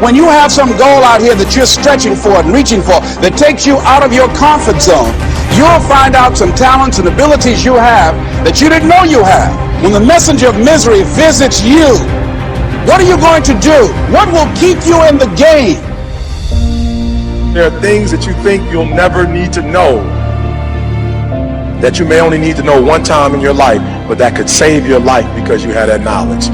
When you have some goal out here that you're stretching for and reaching for that takes you out of your comfort zone, you'll find out some talents and abilities you have that you didn't know you have. When the messenger of misery visits you, what are you going to do? What will keep you in the game? There are things that you think you'll never need to know, that you may only need to know one time in your life, but that could save your life because you had that knowledge.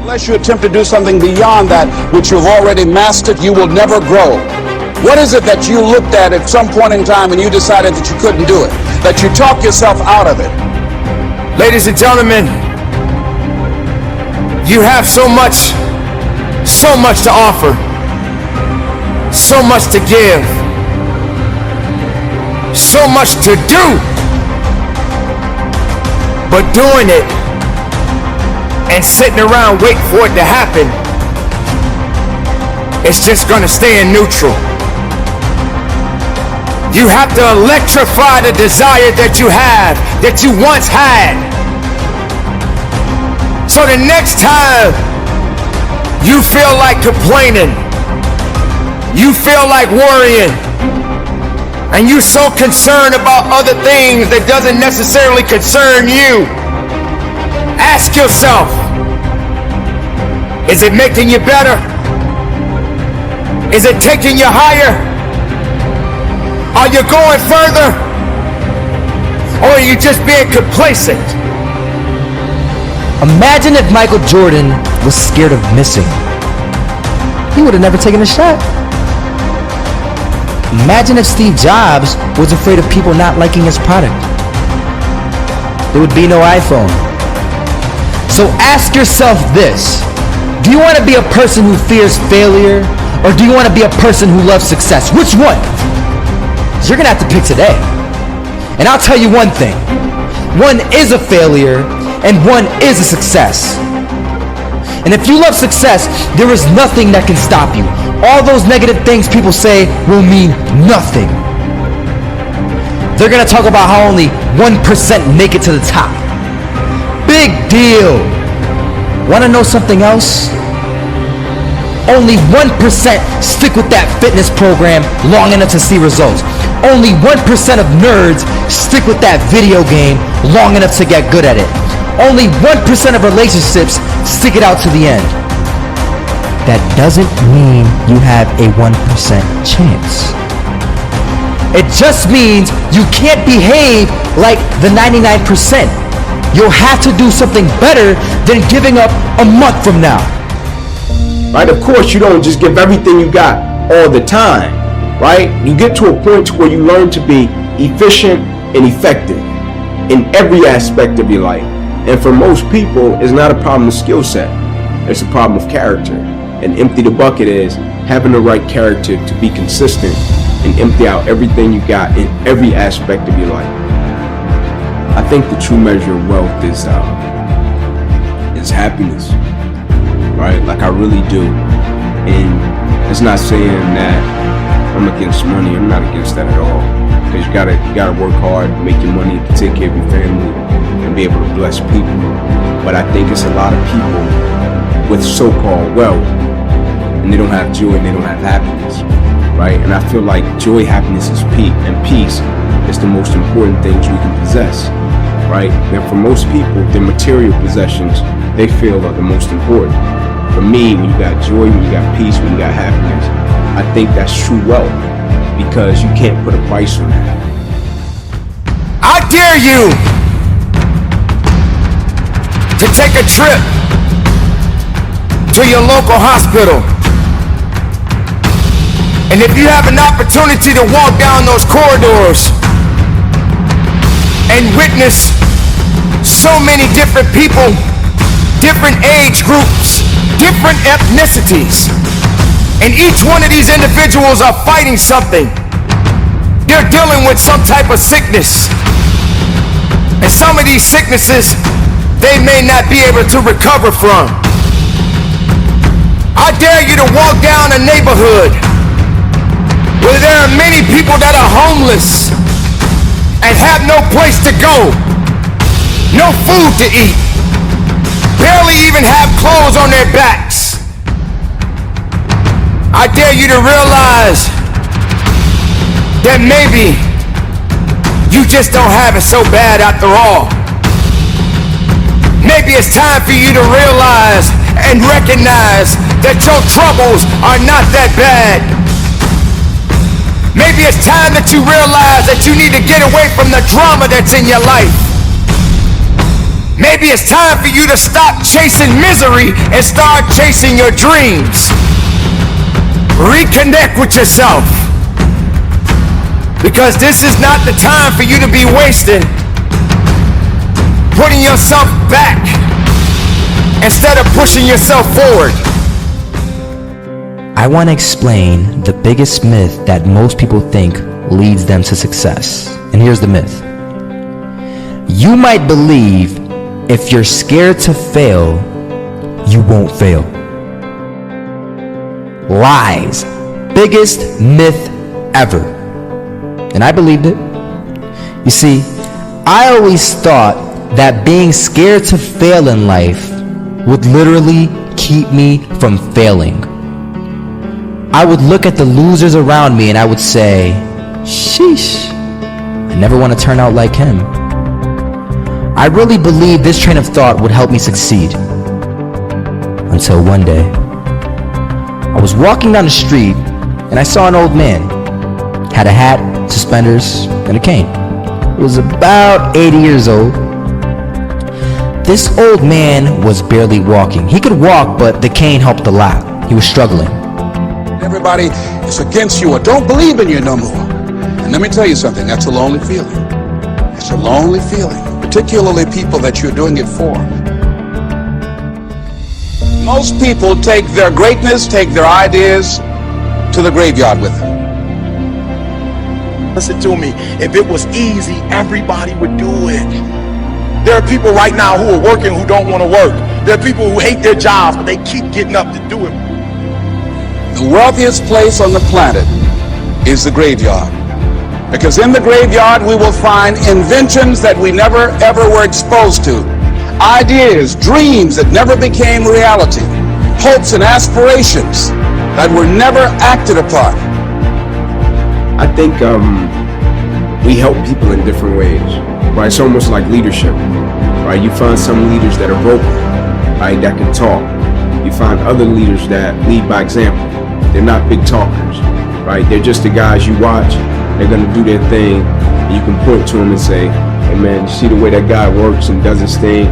Unless you attempt to do something beyond that which you've already mastered, you will never grow. What is it that you looked at some point in time and you decided that you couldn't do it, that you talked yourself out of it? Ladies and gentlemen, you have so much to offer, so much to give, so much to do, but doing it and sitting around waiting for it to happen, it's just gonna stay in neutral. You have to electrify the desire that you have, that you once had. So the next time you feel like complaining, you feel like worrying, and you're so concerned about other things that doesn't necessarily concern you, ask yourself, is it making you better? Is it taking you higher? Are you going further? Or are you just being complacent? Imagine if Michael Jordan was scared of missing. He would have never taken a shot. Imagine if Steve Jobs was afraid of people not liking his product. There would be no iPhone. So ask yourself this: do you want to be a person who fears failure, or do you want to be a person who loves success? Which one? You're gonna have to pick today. And I'll tell you one thing: one is a failure and one is a success. And if you love success, there is nothing that can stop you. All those negative things people say will mean nothing. They're gonna talk about how only 1% make it to the top. Big deal. Wanna know something else? Only 1% stick with that fitness program long enough to see results. Only 1% of nerds stick with that video game long enough to get good at it. Only 1% of relationships stick it out to the end. That doesn't mean you have a 1% chance. It just means you can't behave like the 99%. You'll have to do something better than giving up a month from now. Right? Of course, you don't just give everything you got all the time, right? You get to a point where you learn to be efficient and effective in every aspect of your life. And for most people, it's not a problem of skill set. It's a problem of character. And empty the bucket is having the right character to be consistent and empty out everything you got in every aspect of your life. I think the true measure of wealth is happiness. Right? Like I really do. And it's not saying that I'm against money. I'm not against that at all. Because you gotta work hard, make your money, take care of your family, and be able to bless people. But I think it's a lot of people with so-called wealth, and they don't have joy and they don't have happiness. Right? And I feel like joy, happiness, and peace is the most important things we can possess. Right? And for most people, their material possessions, they feel are the most important. For me, when you got joy, when you got peace, when you got happiness, I think that's true wealth, because you can't put a price on that. I dare you to take a trip to your local hospital. And if you have an opportunity to walk down those corridors and witness so many different people, different age groups, different ethnicities, and each one of these individuals are fighting something. They're dealing with some type of sickness. And some of these sicknesses they may not be able to recover from. I dare you to walk down a neighborhood where there are many people that are homeless and have no place to go, no food to eat, barely even have clothes on their backs. I dare you to realize that maybe you just don't have it so bad after all. Maybe it's time for you to realize and recognize that your troubles are not that bad. Maybe it's time that you realize that you need to get away from the drama that's in your life. Maybe it's time for you to stop chasing misery and start chasing your dreams. Reconnect with yourself. Because this is not the time for you to be wasting putting yourself back instead of pushing yourself forward. I want to explain the biggest myth that most people think leads them to success. And here's the myth. You might believe if you're scared to fail, you won't fail. Lies. Biggest myth ever. And I believed it. You see, I always thought that being scared to fail in life would literally keep me from failing. I would look at the losers around me and I would say, sheesh, I never want to turn out like him. I really believed this train of thought would help me succeed. Until one day, I was walking down the street and I saw an old man. Had a hat, suspenders, and a cane. He was about 80 years old. This old man was barely walking. He could walk, but the cane helped a lot. He was struggling. Everybody is against you or don't believe in you no more. And let me tell you something, that's a lonely feeling. It's a lonely feeling, particularly people that you're doing it for. Most people take their greatness, take their ideas to the graveyard with them. Listen to me, if it was easy, everybody would do it. There are people right now who are working who don't want to work. There are people who hate their jobs, but they keep getting up to do it. The wealthiest place on the planet is the graveyard. Because in the graveyard we will find inventions that we never ever were exposed to. Ideas, dreams that never became reality. Hopes and aspirations that were never acted upon. I think we help people in different ways, right? It's almost like leadership, right? You find some leaders that are vocal, right, that can talk. You find other leaders that lead by example. They're not big talkers, right? They're just the guys you watch. They're gonna do their thing, and you can point to them and say, hey man, you see the way that guy works and does his thing?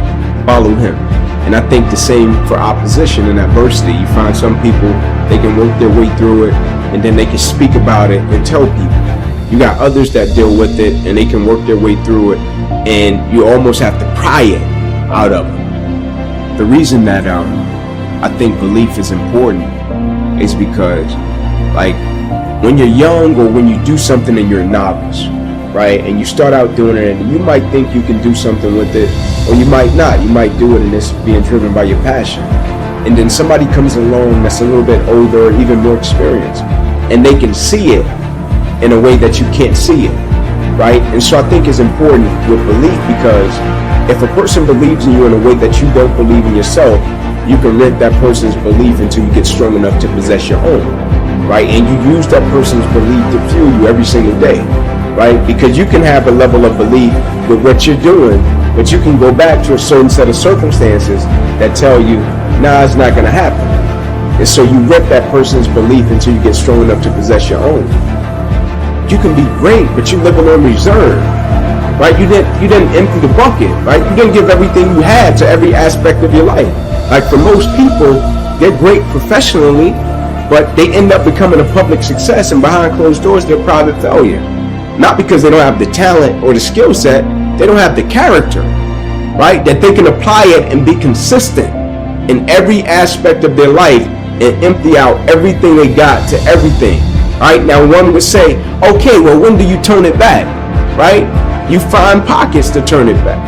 Follow him. And I think the same for opposition and adversity. You find some people, they can work their way through it, and then they can speak about it and tell people. You got others that deal with it and they can work their way through it, and you almost have to pry it out of them. The reason that I think belief is important is because, like, when you're young or when you do something and you're a novice, right, and you start out doing it and you might think you can do something with it, or you might not. You might do it and it's being driven by your passion. And then somebody comes along that's a little bit older or even more experienced, and they can see it in a way that you can't see it, right? And so I think it's important with belief, because if a person believes in you in a way that you don't believe in yourself, you can rent that person's belief until you get strong enough to possess your own, right? And you use that person's belief to fuel you every single day, right? Because you can have a level of belief with what you're doing, but you can go back to a certain set of circumstances that tell you, nah, it's not gonna happen. And so you rent that person's belief until you get strong enough to possess your own. You can be great, but you're living on reserve, right? You didn't empty the bucket, right? You didn't give everything you had to every aspect of your life. Like, for most people, they're great professionally, but they end up becoming a public success, and behind closed doors, they're a private failure. Not because they don't have the talent or the skill set, they don't have the character, right? That they can apply it and be consistent in every aspect of their life and empty out everything they got to everything. Right? Now one would say, okay, well, when do you turn it back? Right? You find pockets to turn it back.